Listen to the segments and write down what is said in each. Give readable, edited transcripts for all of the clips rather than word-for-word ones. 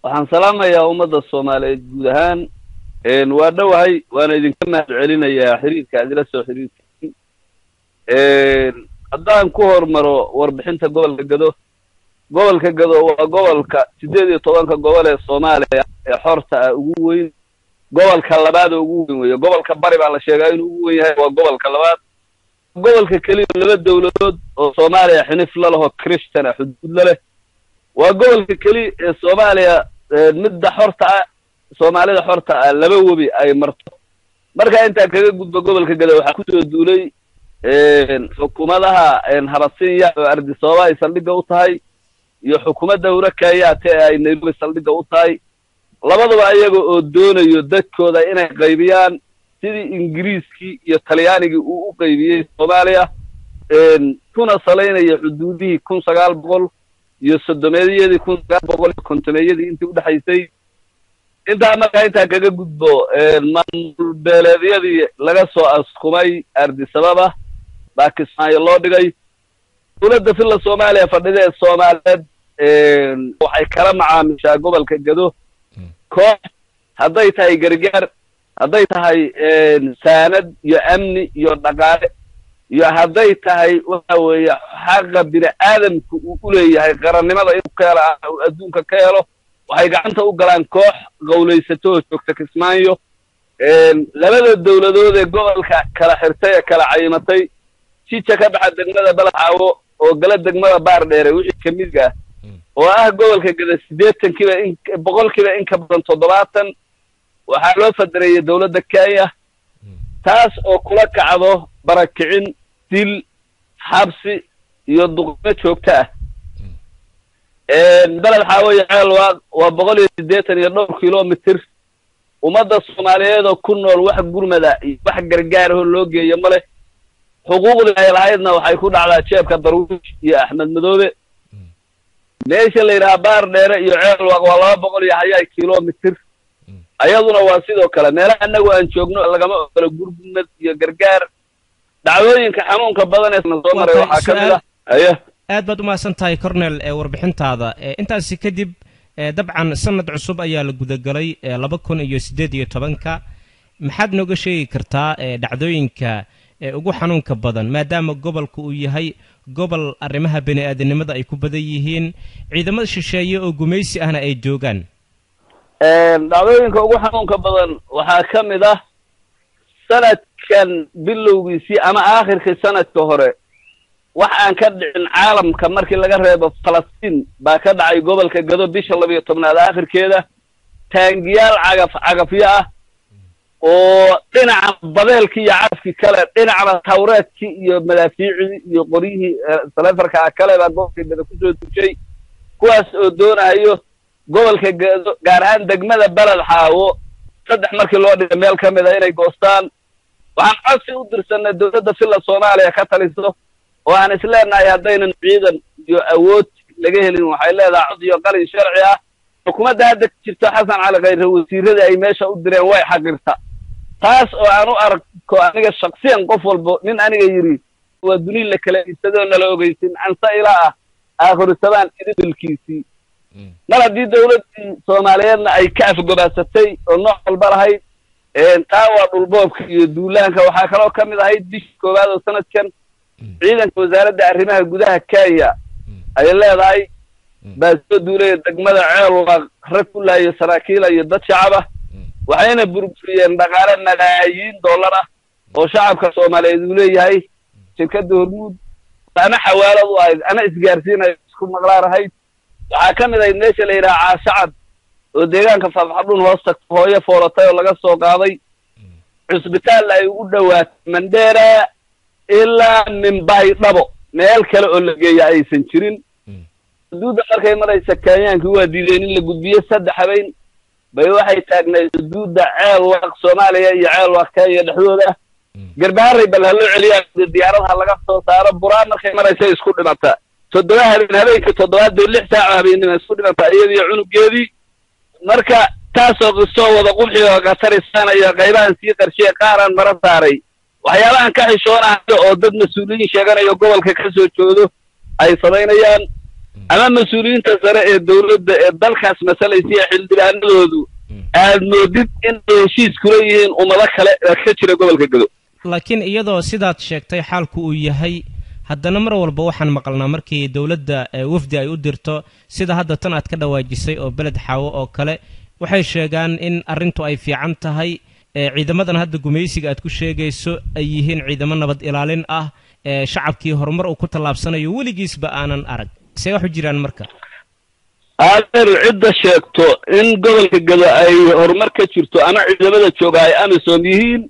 waxaan salaamayaa ummadda Soomaaliyeed guud ahaan waa dhawahay waana idinka mahad celinayaa xiriirka aad ila soo xiriirtay haddaan ku hormaro warbixinta gobolka Gado waa gobolka 18 gobol ee Soomaaliya ee xorta ah ugu weyn gobolka labaad ugu weyn weeyo gobolka bari baa la sheegay inuu ugu weyn yahay waa gobolka labaad gobolka kaliya laba dawladood oo Soomaaliya xinif la laho Christian xuduud leh waa gobolka kaliya ee Soomaaliya midda xorta ah Soomaalida xorta ah laba wabi ay marto marka inta kaga gudbo gobolka Gado waxa ku soo duulay xukuumadaha Habasiya oo Ardisooba ay saldhiga u tahay iyo xukuumadda Urakayaate ay Nairobi saldhiga u tahay labaduba ayaga oo doonayo dadkooda inay qaybiyaan sidii Ingiriiskii iyo Talyaanigii uu u qaybiyay Soomaaliya kuna saleynayo xuduudihii 1900 iyo sodomeeyadii 1950 intii u dhaxaysay inta marka inta kaga gudbo maamul beeleedyadii laga soo askumay Ardisababa Pakistan loo dhigay dawladda filla Soomaaliya fadhida Soomaaliyeed waxay kala macaamishaa gobolka Gado koox hadday tahay gargaar hadday tahay saanad iyo amni iyo dhaqaale iyo hadday tahay waxa weeye xaq bini'aadamku uu leeyahay qarannimada inuu ka helo adduunka ka helo waxay gacanta u galaan koox qowleysato joogta Kismaayo labada dawladood ee gobolka kala xirtay kala caymatay si ka baxa degmada Balxaawo oo gala degmada Baardheere wixii kamid ah oo ah gobolka Gado 80kiiba in boqolkiiba in ka badan 70 waxaa loo fadreeyay dawladda Kenya taas oo kula kacdo barakicin dil xabsi iyo duqmo joogto ah Balxaawo Ceelwaaq waa 182 kiiloomitir ummadda Soomaaliyeed oo ku nool wax gurmada iyo wax gargaar ah loo geeyo male xuquuqda ay lahaydna waxay ku dhacdaa jeebka Darwiish iyo Axmed Madoobe meesha la yiraahdo Baardheere iyo Ceelwaaq waa 200 kiiloomitir ayaduna waa sidoo kale meelaha anagu aan joogno lagama ogolo gurmad iyo gargaar dacwooyinka xanuunka badan ee soo maray waxa kamid ah aad baad u maasantahay Cornel warbixintaada intaasi kadib dabcan sanad cusub ayaa la gudagalay 2018 maxaad nooga sheegi kartaa dhacdooyinka ugu xanuunka badan maadaama gobolku uu yahay gobol arrimaha bini'aadanimada ay ku badan yihiin ciidamada shisheeye oo gumaysi ahna ay joogaan dhacdooyinka ugu xanuunka badan waxa kamid ah sanadkan bilowgiisii ama aakhirkii sanadka hore wax aan ka dhicin caalamka markii laga reebo Falastiin baa ka dhacay gobolka Gado bisha 12aad aakhirkeeda taangiyaal cagafyo ah oo dhinaca badeelkii iyo cafkii kale dhinaca tawreedkii iyo madaafiicii iyo qoriyihii salafarka kale baa gobolka Gado ku soo dushay kuwaas oo doonayo gobolka Gado gaar ahaan degmada Balxaawo saddex markii loo dhigay meel kamid ah inay goostaan waxaan codsi u dirsanay dawladda filla Soomaaliya ka taliso oo aan isleenahay haddaynan ciidan iyo awood laga helin waxay leedahay cod iyo qalin sharci ah xukuumadda hadda jirta Xasan Cali Khayre wasiirada ay meesha u direen way xaqirta taas oo aan u arko aniga shakhsiyan qof walba nin aniga yiri waa dunida la kala isadoo nala ogeysin ansa ilaa aakhiru sabaan idilkiisii maladii dawladda Soomaaliyeedna ay ka afgobaasatay oo nooc walba lahayd taa waa dhulboobka iyo duulaanka waxa kale oo kamid ahayd bishii koowaad oo sanadkan ciidanka wasaaradda arrimaha gudaha Kenya ay leedahay baa soo duulay degmada Ceelwaaq rag ku laayo saraakiil iyo dad shacab ah waxayna burburiyeen dhaqaale malaayiin dollar ah oo shacabka Soomaaliyeed uu leeyahay shirkadda Hormuud ana xawaalad u ahayd ana isgaarsiinay isku maqlaarahay waxa kamid ah meesha la yiraahdo Shacab oo deegaanka Faafxadun hoosta hooyo foolatay oo laga soo qaaday cisbitaal ay ugu dhawaatay Mandera ilaa Mumbai dhabo meel kale oo la geeyo aysan jirin xuduudda markay maraysa Kenyaanku waa diideen in la gudbiyo saddex habeen bay waxay taagnay xuduudda Ceelwaaq Soomaaliya iyo Ceelwaaq Kenya dhexdooda garbaarey bal loo celiyaa diyaaradaha laga soo saaro buraan markay maraysa isku dhimata habeenka 7 saac habeenimo isku dhimata iyadii cunugeedii marka taasoo qisoo wada qubxiyo qatarisana iyo qaybahan sii qarshay qaaran mara saaray waxyaabahan ka xishoonayo oo dad mas'uuliyiin sheeganayo gobolka ka soo joodo ay sameynayaan ama mas-uuliyiinta sare ee dawladda ee dalkaas masalaysiya xildhibaanadoodu aad moodid in ay heshiis kula yihiin ummado kale ka jira gobolka Gedo. laakiin iyadoo sidaad sheegtay xaalku uu yahay haddana mar walba waxaan maqalnaa markii dawladda wafdi ay u dirto sida hadda tan aad ka dhawaajisay oo beled xaawo oo kale waxay sheegaan in arrintu ay fiican tahay ciidamadan hadda gumaysiga aad ku sheegayso ay yihiin ciidamo nabad ilaalin ah shacabkii horumar uu ku tallaabsanayo weligiisba aanan arag see wax u jiraan marka adeer cidda sheegto in gobolka Gedo ay horumar ka jirto ama ciidamada jooga ay amisom yihiin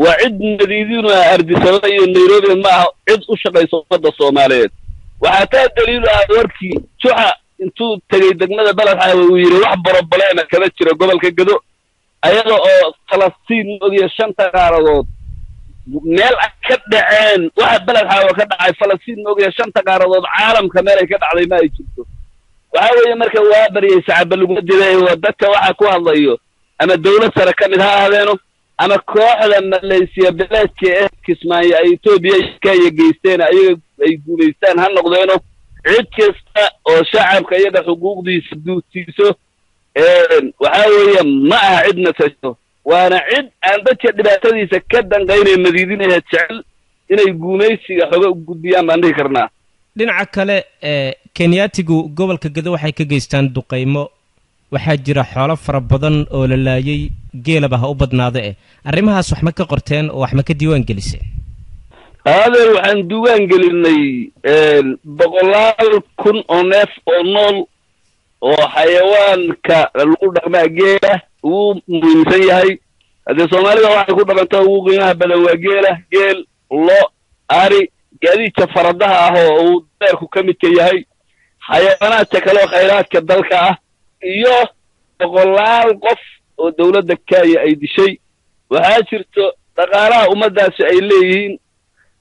waa cid madiidinu ardisada iyo Nairobi ma aha cid u shaqayso ummadda Soomaaliyeed waxaa taa daliil ah warkii Juxa intuu tagay degmada balad xaawo uu yiri wax borobalema kala jira gobolka Gedo ayada oo Falastiin ogiyo shanta qaaradood meel ka dhaceen waxa balad xaawo ka dhacay Falastiin ogiyo shanta qaaradood caalamka meel ay ka dhacday ma ay jirto waxa weeye marka waa bariyay shacab lagu diray dadka waxa ku hadlayo ama dawlad sare ka mid ha ahadeeno ama kooxda Malaysia beledka ee Kismaayo ay Itoobiya ka geysteen ayaga ay guuleystaan ha noqdeeno cid kasta oo shacabka iyaga xuquuqdiisa duutiiso waxa weeye ma aha cidna tasto waana cid aan dadka dhibaatadiisa ka danqaynay madiidinaha jecel inay guumaysiga xoga u gudbiyaan baan dhihi karnaa dhinaca kale Kenyaatigu gobolka Gedo waxay ka geystaan duqeymo waxaa jira xoolo fara badan oo la laayay geelaba ha u badnaado arrimahaas wax ma ka qorteen oo wax ma ka diiwaan geliseen adeer waxaan diiwaan gelinay 100,000 oo neef oo nool oo xayawaanka lagu dhaqmaa geela uu muhiimsan yahay hadii Soomaalida waxay ku dhaqantaa ugu qiimaha badan waa geel lo ari gaadiidka faradaha ah oo uu deerku ka mid yahay xayawaanaadka kale oo khayraadka dalka ah iyo 100 qof oo dawladda Kenya ay dishay waxaa jirto dhaqaalaha ummadaasi ay leeyihiin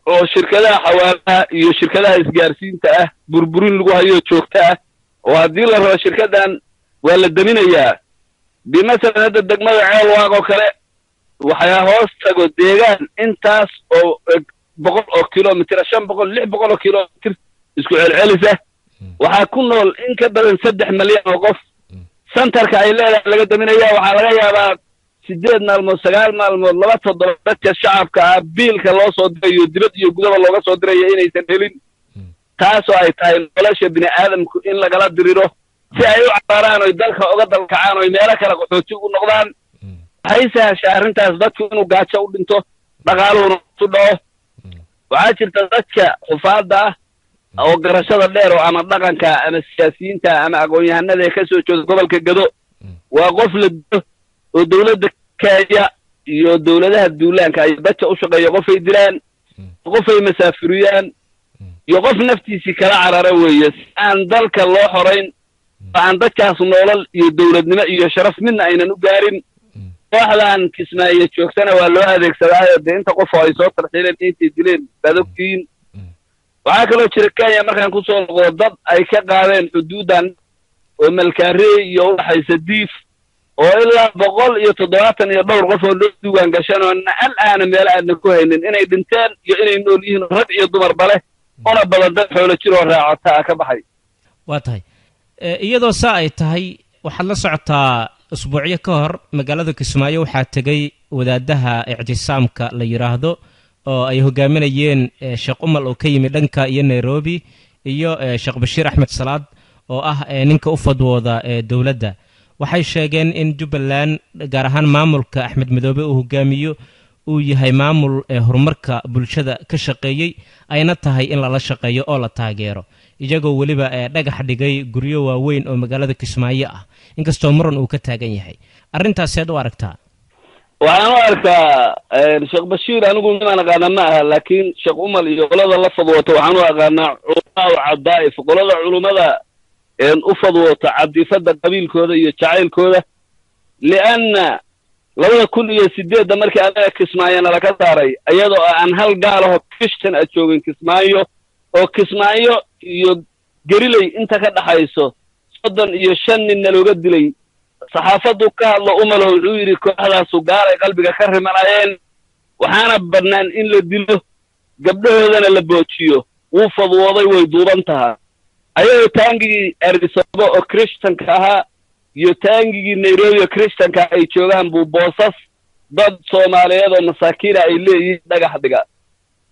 oo shirkadaha xawaalaha iyo shirkadaha isgaarsiinta ah burburin lagu hayo joogta ah oo haddii la rabo shirkadan waa la daminayaa bimasalan hadda degmada Ceelwaaq oo kale waxaa hoos tago deegaan intaas oo 100 kilomitir 500 600 kilomitir isku celcelisa waxaa ku nool in ka badan 3 milyan oo qof santarka ay leedahay laga daminayaa waxaa laga yaabaa 8 maalmood 9 maalmood 2 toddobaad dadka shacabka ah biilka loo soo dirayo dibad iyo gudaba looga soo dirayo inaysan helin taasoo ay tahay nolosha bini aadamku in lagala diriro si ay u cabaraan oo dalka uga dalkacaan oo meelo kale qaxooti u noqdaan waxay sahashaa arrintaas dadku inuu gaajo u dhinto dhaqaaluhuna u dhaco waxaa jirta dadka xufaadda ah oo garashada dheer oo ama dhaqanka ama siyaasiyiinta ama aqoon-yahanada ee ka soo jeeda gobolka Gedo waa qof la dilo oo dawladda Kenya iyo dawladaha duulaanka ay dadka u shaqeeyo qof ay dilaan qof ay masaafiriyaan iyo qof naftiisi kala carara weeye aan dalka loo xoreyn aan dadkaas nolol iyo dawladnimo iyo sharaf midna aynan u gaarin kooxdan Kismaayo joogtana waa loo adeegsadaa inta qof oo ay soo tarxiileen intay dileen badogtiin waxaa kaloo jira Kenya markaan ku soo noqdo dad ay ka qaadeen xuduudan oo malkaarey iyo waxaysa diif oo ilaa 170 iyo dhowr qof oo loo diiwaan gashan oo aan meel aadna ku haynin inay dhinteen iyo inay nool yihiin rag iyo dumar bale ona badan dad xoolo jiro raacata ka baxay waa tahay iyadoo saa ay tahay waxaad la socotaa usbuucyo ka hor magaalada Kismaayo waxaa tagay wadaadaha ictisaamka la yiraahdo oo ay hogaaminayeen Sheekh Umal oo ka yimid dhanka iyo Nairobi iyo Sheekh Bashiir Axmed Salaad oo ah ninka u fadwooda dawladda waxay sheegeen in Jubbaland gaar ahaan maamulka Axmed Madoobe uu hogaamiyo uu yahay maamul horumarka bulshada ka shaqeeyay ayna tahay in la shaqeeyo oo la taageero iyagoo waliba dhagax dhigay guryo waaweyn oo magaalada Kismaayo ah inkastoo maran uu ka taagan yahay arrintaas aad u aragtaa waxaan u arkaa Sheekh Bashiir anigu ma naqaan ma aha laakiin Sheekh Umal iyo qolada la fadwooto waxaan u aqaanaa culumada cadaa'if qolada culumada u fadwooto cadifada qabiilkooda iyo jacaylkooda lianna 2008 markii anaga Kismaayo nala ka saaray iyadoo aan hal gaal ah Christian joogin Kismaayo oo Kismaayo iyo Gariley inta ka dhaxayso 35 nin looga dilay saxaafadu ka hadlo Umal wuxuu yiri kooxdaas gaar ay qalbiga ka rimanayeen waxaana badnaan in la dilo gabdhahoodana la boojiyo wuu fadwooday way duuban tahay ayagoo taangigii Addis-Ababa oo Christianka ahaa iyo taangigii Nairobi oo Christianka ay joogaan buu boosas dad Soomaaliyeed oo masaakiin ay leeyihiin dhagax dhiga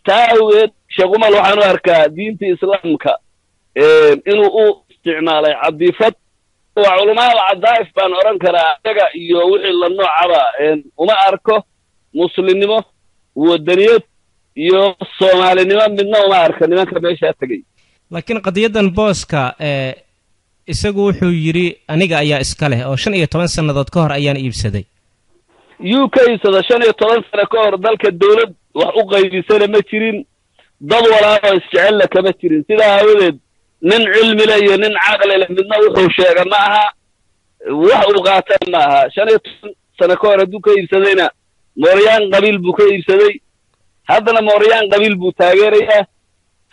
taawed Sheekh Umar waxaan u arkaa diinta Islaamka inuu u isticmaalay cadifad waa culimada cadaif baan oran karaa ayaga iyo wixii la noocaba uma arko muslimnimo wadaniyad iyo Soomaalinimo midna uma arka nimanka meesha tagay laakiin qadiyadan booska isagu wuxuu yiri aniga ayaa iska leh oo 15 sanadood ka hor ayaan iibsaday UK sida 15 sano ka hor dalka dawlad wax u qaybisana ma jirin dad walaalo isjecel kama jirin sida hawleed nin cilmi leh iyo nin aqli leh midna wuxuu sheegay ma aha wax uu qaatay ma aha 15 sano ka hor haduu ka iibsadayna Mooryaan qabiil buu ka iibsaday haddana Mooryaan qabiil buu taageerayaa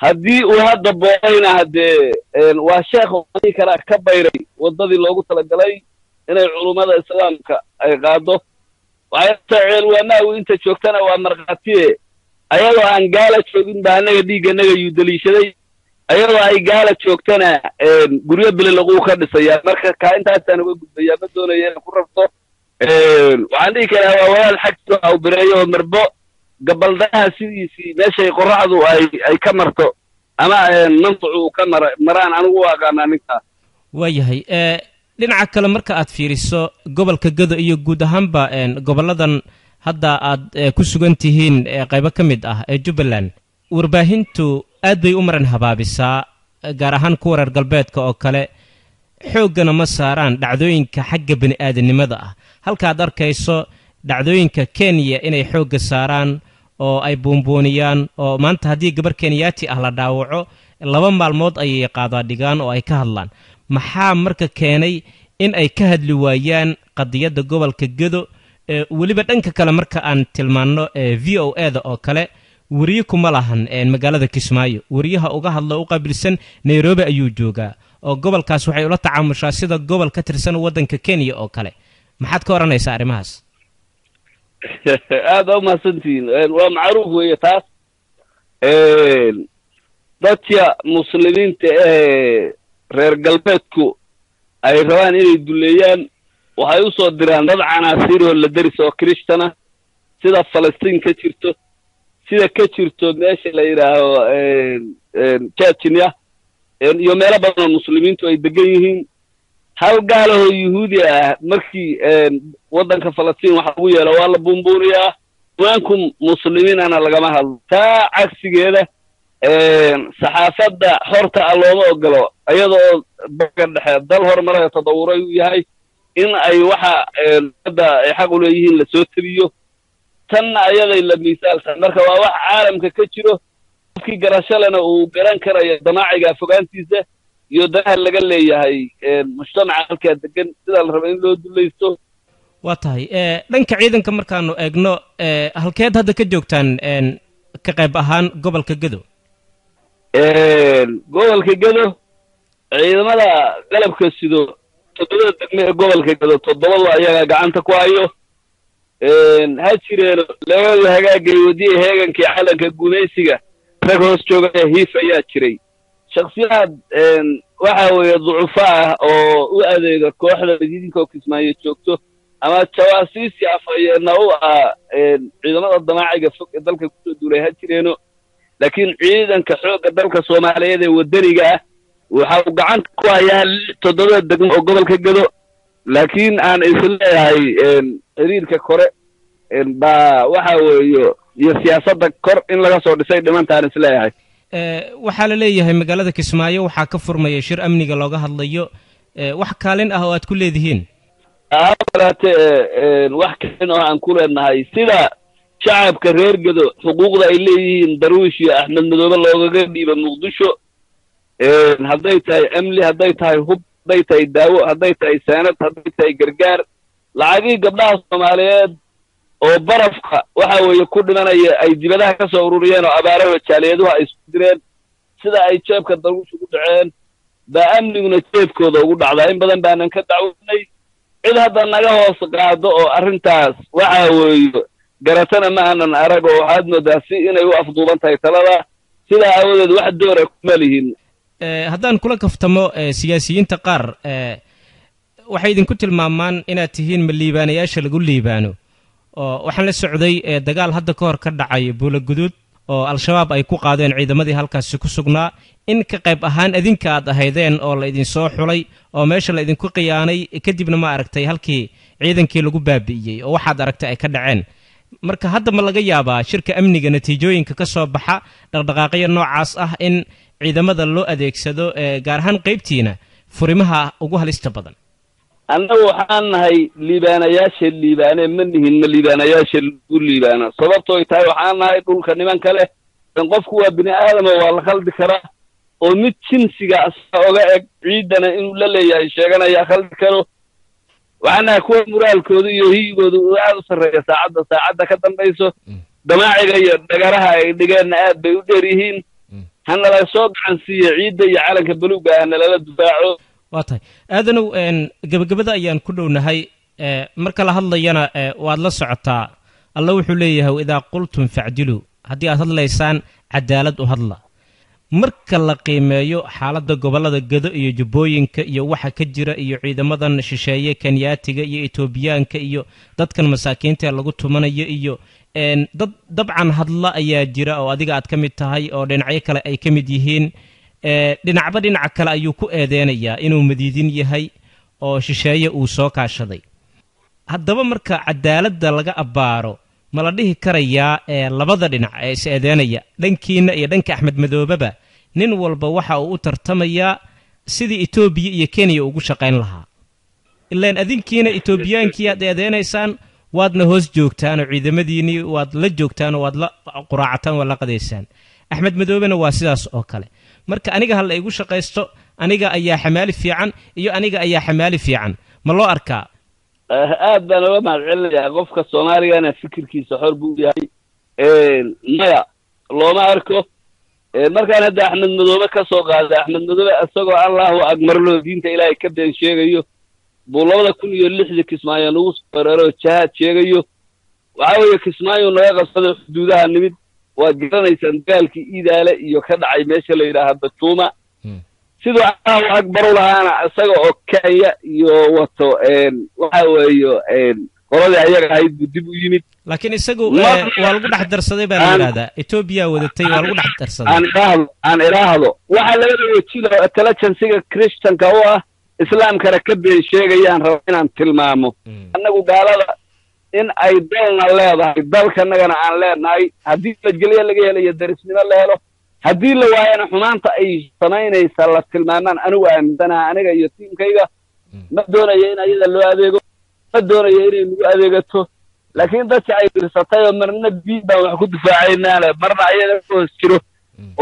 haddii uu hadda booqayna hadee waa sheekh oo kala ka bayray wadadii loogu talagalay inay culimada Islaamka ay qaado waxay taceel wanaagu inta joogtana waa marqaatiye ayadoo aan gaala joogin baanaga dhiiganaga yu daliishaday ayadoo ay gaala joogtana guryo bil lagu ka dhisaya marka ka intaas aan uga gudbaya ma doonayo in ku rabto waxaan dhigi karaa waa walaal xagto oo bireeyo marbo gabaldaha sidiisii meeshay qorraxdu ay ka marto ama mantucu ka maraan anigu aqaana ninka waayahay dhinaca kale marka aad fiiriso gobolka Gado iyo guud ahaanba goboladan hadda aad ku sugan tihiin qaybo ka mid ah ee Jubbaland warbaahintu aad bay u maran habaabisaa gaar ahaan kuwa reer galbeedka oo kale xoogana ma saaraan dhacdooyinka xagga bini'aadanimada ah halka aad arkayso dhacdooyinka Kenya inay xoogga saaraan oo ay buunbuuniyaan oo maanta haddii gabar Kenyaati ah la dhaawaco 2 maalmood ayay qaadaa dhigaan oo ay ka hadlaan maxaa marka keenay in ay ka hadli waayaan qadiyada gobolka Gado waliba dhanka kale marka aan tilmaano VOA-da oo kale wariye kuma lahan magaalada Kismaayo wariyaha uga hadla u qabilsan Nairobi ayuu joogaa oo gobolkaas waxay ula tacaamushaa sida gobol ka tirsan wadanka Kenya oo kale maxaad ka oranaysaa arimahaas aad u mahadsantiin waa macruuf weeye taas dadka muslimiinta reer galbeedku ay rabaan inay duleeyaan waxay u soo diraan dad canaasiir oo la daris oo Kristana sida Falastiin ka jirto sida ka jirto meesha la yiraahdo Chechnya iyo meelo badan oo muslimiintu ay degan yihiin hal gaal oo Yahuudi ah markii wadanka Falastiin waxa uu yeelo waa la buunbuuriyaa waankum muslimiinana lagama hadlo taa cagsigeeda saxaafadda xorta looma ogolo ayadoo baga dhexe dal horumar tadawuray u yahay in ay waxa hadda ay xaq u leeyihiin la soo tabiyo tan ayaday la miisaalsan marka waa wax caalamka ka jiro qofkii garashalana uu garan karayo damaaciga fogaantiisa iyo danaha laga leeyahay mujtamaca halka degan sida la rabo in loo dulaysto waa tahay dhanka ciidanka markaanu eegno halkeed hadda ka joogtaan ka qayb ahaan gobolka Gado gobolka Gado ciidamada qalabka sido todobada degme ee gobolka Gado todobada ayaga gacanta ku hayo ha jireen laga hagaagay wadii heegankii calanka gumaysiga rag hoos jooga hiif ayaa jiray shakhsiyaad waxa weeye ducufa ah oo u adeega kooxda idinka Kismaayo joogto ama jawaasiisi afayna u ciidamada damaaciga fog ee dalka ku soo duulay ha jireeno laakiin ciidanka xoogga dalka Soomaaliyeed ee wadaniga ah waxa uu gacanta ku hayaa 7 degmo oo gobolka Gado laakiin aan isleeyahay xiriirka kore ba waxa weeyo iyo siyaasadda kor in laga soo dhisay dhimantaan isleeyahay waxa la leeyahay magaalada Kismaayo waxa ka furmaya shir amniga looga hadlayo wax kaalin ah oo aad ku leedihiin wax kaalin oo aan ku leenahay sida shacabka reer Gado xuquuqda ay leeyihiin Darwiish iyo Axmed Madoobe looga dhiibo Muqdisho hadday tahay amni hadday tahay hub hadday tahay daawo hadday tahay saanad hadday tahay gargaar lacagii gabdhaha Soomaaliyeed oo barafka waxa weeye ku dhimanaya ay dibadaha ka soo ururiyeen oo abaaraha jaaliyaduhu ay isku direen sida ay jeebka Darwiish ugu dhaceen ba amniguna jeebkooda ugu dhacday in badan baanan ka dacwoonay cid hadda naga hoos qaado oo arrintaas waxa weeye garatana ma aanan arag oo waxaad moodaa si inay u afduuban tahay talada sida awadeed wax door ah kuma lihin haddaan kula kaftamo siyaasiyiinta qaar waxay idinku tilmaamaan inaad tihiin ma liibaanayaasha lagu liibaano oo waxaan la socday dagaal hadda ka hor ka dhacay buulaguduud oo al-shabaab ay ku qaadeen ciidamadii halkaasi ku sugnaa in ka qayb ahaan adinka aad ahaydeen oo la idinsoo xulay oo meesha la idinku khiyaanay kadibna ma aragtay halkii ciidankii lagu baabi'iyey oo waxaad aragtay ay ka dhaceen marka hadda ma laga yaabaa shirka amniga natiijooyinka ka soo baxa dhaqdhaqaaqyo noocaas ah in ciidamada loo adeegsado gaar ahaan qaybtiina furimaha ugu halista badan annagu waxaan nahay liibaanayaasha liibaane ma nihin ma liibaanayaasha lagu liibaana sababtooy tahay waxaan nahay dhulka nimanka leh qofku waa bini aadama waa la khaldi karaa oo mid jinsiga asaga oga eg ciidana inuu la leeyahay sheeganaya khaldi karo waxaan nahay kuwa muraalkooda iyo hiyigooda uu aad u sarreeya saacadda ka dambayso damaaciga iyo dhagaraha ay dhigeenna aad bay u dheer yihiin hanala soo gacansiiyo ciidda iyo calanka buluugga ah nalala difaaco waa tahay aadanow gebagabada ayaan ku dhownahay marka la hadlayana waad la socotaa alla wuxuu leeyahay idaa qultum facdiluu haddii aad hadlaysaan cadaalad u hadla marka la qiimeeyo xaaladda gobollada gedo iyo jubbooyinka iyo waxa ka jira iyo ciidamadan shisheeye kenyaatiga iyo etoobiyaanka iyo dadkan masaakiinta ee lagu tumanayo iyo dad dabcan hadla ayaa jira oo adiga aad ka mid tahay oo dhinacyo kale ay ka mid yihiin dhinacba dhinaca kale ayuu ku eedeynayaa inuu madiidin yahay oo shisheeye uu soo kaashaday haddaba marka cadaaladda laga abbaaro ma la dhihi karayaa labada dhinac ee is eedeynaya dhankiina iyo dhanka axmed madoobeba nin walba waxa uu u tartamayaa sidii etoobiya iyo kenya ugu shaqayn lahaa ilaan adinkiina etoobiyaankii aad eedeynaysaan waadna hoos joogtaan oo ciidamadiinii waad la joogtaan oo waad la quraacataan waad la qadaysaan axmed madoobena waa sidaas oo kale marka aniga ha la igu shaqaysto aniga ayaa xamaali fiican iyo aniga ayaa xamaali fiican ma loo arkaa aad baan uga mahad celinayaa qofka soomaaligana fikirkiisa xor buu yahay maya looma arko markaan hadda axmed madoobe ka soo qaaday axmed madoobe isagoo allahu akbarlo diinta ilaahay ka been sheegayo buu 2006 kismaayo nagu soo weeraro jahaad sheegayo waxa weeye kismaayo naga qabsaday xuduudaha nimid waad garanaysaan dagaalkii iidaale iyo ka dhacay meesha la yidhaaha batuuma sidoo allahu akbar u lahaana isaga oo kenya iyo wato waxa weeye qoladii ayaga ahayd buu dib u yimid laakiin isagu waa lagu dhex darsaday baa la yidhahdaa etoobiya wadatay waa lagu dhex darsaday aan idhaahdo waxaa laga wajilo intelligensiga christianka u ah islaamkana ka been sheegayaan raba inaan tilmaamo annagu gaalada in ay dalna leedahay dalkanagana aan leenahay haddii nabadgelyo laga helayo darisnimo la helo haddii la waayana xumaanta ay samaynaysa la tilmaamaan anigu aaminsanaha aniga iyo tiimkayga ma doonayo in ayada loo adeego ma doonayo inay nagu adeegato laakiin dadka ay dirsatay oo marna diin baan wax ku difaacaynaa marna ayaga ka hoos jiro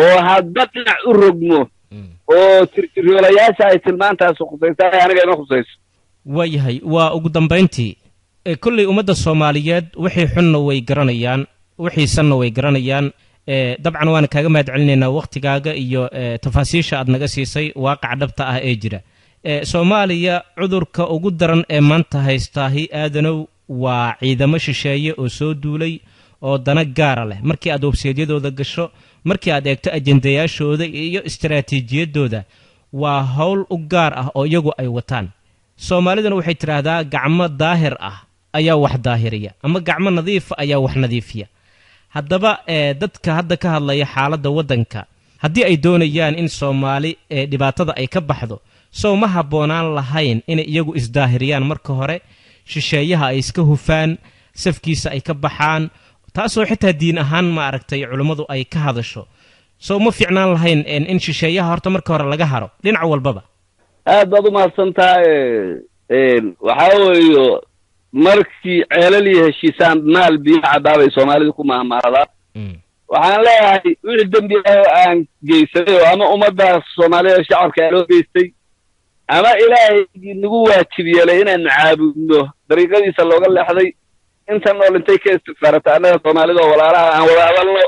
oo hadba dhinac u rogmo oo tirtiriyoolayaasha ay tilmaantaasi khusaysaa aniga ima khusayso waayahay waa ugu dambayntii kolley ummadda soomaaliyeed wixii xunna way garanayaan wixii sanna way garanayaan dabcan waan kaaga mahad celinaynaa wakhtigaaga iyo tafaasiisha aad naga siisay waaqaca dhabta ah ee jira soomaaliya cudurka ugu daran ee maanta haystaahi aadanow waa ciidamo shisheeye oo soo duulay oo dana gaara leh markii aad websaydyadooda gasho markii aad eegto ajendayaashooda iyo istaraatiijiyadooda waa howl u gaar ah oo iyagu ay wataan soomaaliduna waxay tidhaahdaa gacmo daahir ah ayaa wax daahiriya ama gacmo nadiifa ayaa wax nadiifiya haddaba dadka hadda ka hadlaya xaaladda waddanka haddii ay doonayaan in soomaali dhibaatada ay ka baxdo sow ma habboonaan lahayn inay iyagu isdaahiriyaan marka hore shisheeyaha ay iska hufaan safkiisa ay ka baxaan taasoo xitaa diin ahaan ma aragtay culummadu ay ka hadasho sow ma fiicnaan lahayn in shisheeyaha horta marka hore laga haro dhinac walbaba aad baad u mahadsantahay waxaa weeyo markii ceelaliya heshiisaan maal biyo caddaabay soomaalidu ku mahmaadaan waxaan leeyahay wixii dembi ah oo aan geysaday oo ama ummaddaas soomaalida shacabka loo geystay ama ilaahay nagu waajib yeelay inaanu caabudno dariiqadiisa looga leexday inta nool intay ka istigfaarata annaga soomaalida oo walaalaha aan wada hadalno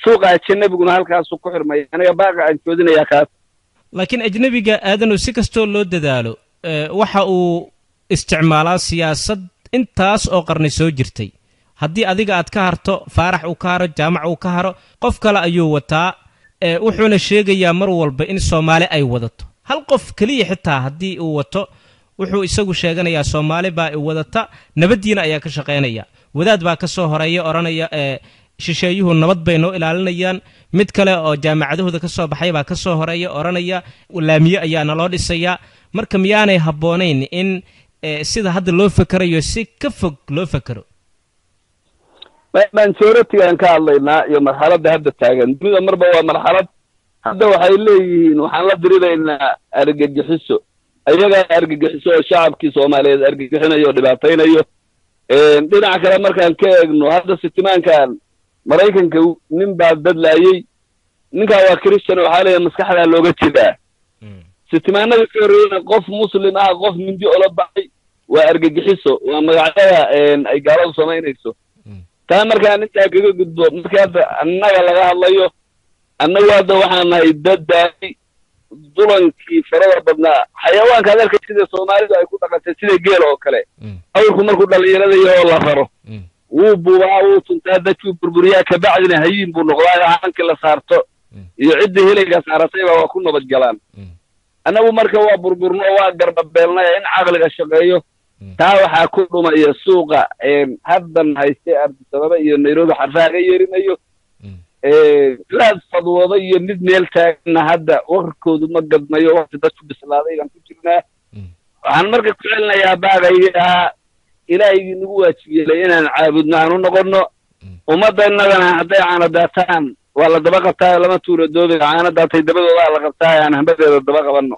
suuqa ajnabiguna halkaasu ku xirmaya aniga baaqa aan joodinayaa kaas laakiin ajnebiga aadanu si kastoo loo dadaalo waxa uu isticmaalaa siyaasad intaas oo qarni soo jirtay haddii adiga aad ka harto faarax uu ka haro jaamac uu ka haro qof kale ayuu wataa wuxuuna sheegayaa mar walba in Soomaali ay wadato hal qof kaliya xitaa haddii uu wato wuxuu isagu sheeganayaa Soomaali baa ay wadata nabadiina ayaa ka shaqeynaya wadaad baa ka soo horeeya oranaya shisheeyuhu nabad bay noo ilaalinayaan mid kale oo jaamacadahooda ka soo baxay baa ka soo horeeya oranaya laamiye ayaa naloo dhisaya marka miyaanay habboonayn in sida hadda loo fakarayo si ka fog loo fakaro mansooratigaan ka hadlaynaa iyo marxaladda hadda taagan dunida marba waa marxalad hadda waxay leeyihiin waxaan la diriraynaa argagixiso ayagaa argagixiso oo shacabkii Soomaaliyeed argagixinayo oo dhibaataynayo dhinaca kale markaan ka eegno hadda sitimaankan Maraykanka nin baa dadlaayay ninkaa waa Christian waxaa leeyahay maskaxda looga jiraa sitimaanada ka horreeyay qof muslim ah qof mindi oo la baxay waa argagixiso waa magacyada ay gaaladu samaynayso taa markaan intaa kaga gudbo marka annaga laga hadlayo annagu hadda waxaan nahay daddaay dulankii farada badnaa xayawaanka adeerka sida Soomaalidu ay ku dhaqantay sida geel oo kale awrku markuu dhalinyarada yahay la raro wuu buubaa wuu tuntaa dadkii burburiyaa ka bacdina hayin buu noqdaa hanka la saarto iyo cidda helayga saaratay waa ku nabad galaan annagu marka waa burburno waa garbabeelnay in caqliga shaqeeyo taa waxaa ku dhumaya suuqa haddan haystay Ardisababa iyo Nairobi xarfaaga yeerinayo laad fadwada iyo mid meel taagna hadda warkoodu ma gadmayo waqti dadku bislaaday aan ku jirnaa waxaan marka ku celinayaa baagayga ilaahay nagu waajibiyay inaan caabudno aan u noqono ummadannagana hadday caanadaataan waa la daba qabtaa lama tuuro doobiga caanadaatay dabadooda la qabtaa aan hambadeeda daba qabanno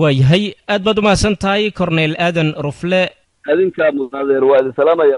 waayahay aad baad u mahadsan tahay Cornel Aadan Rufle adinka mudadeer waa salaamaya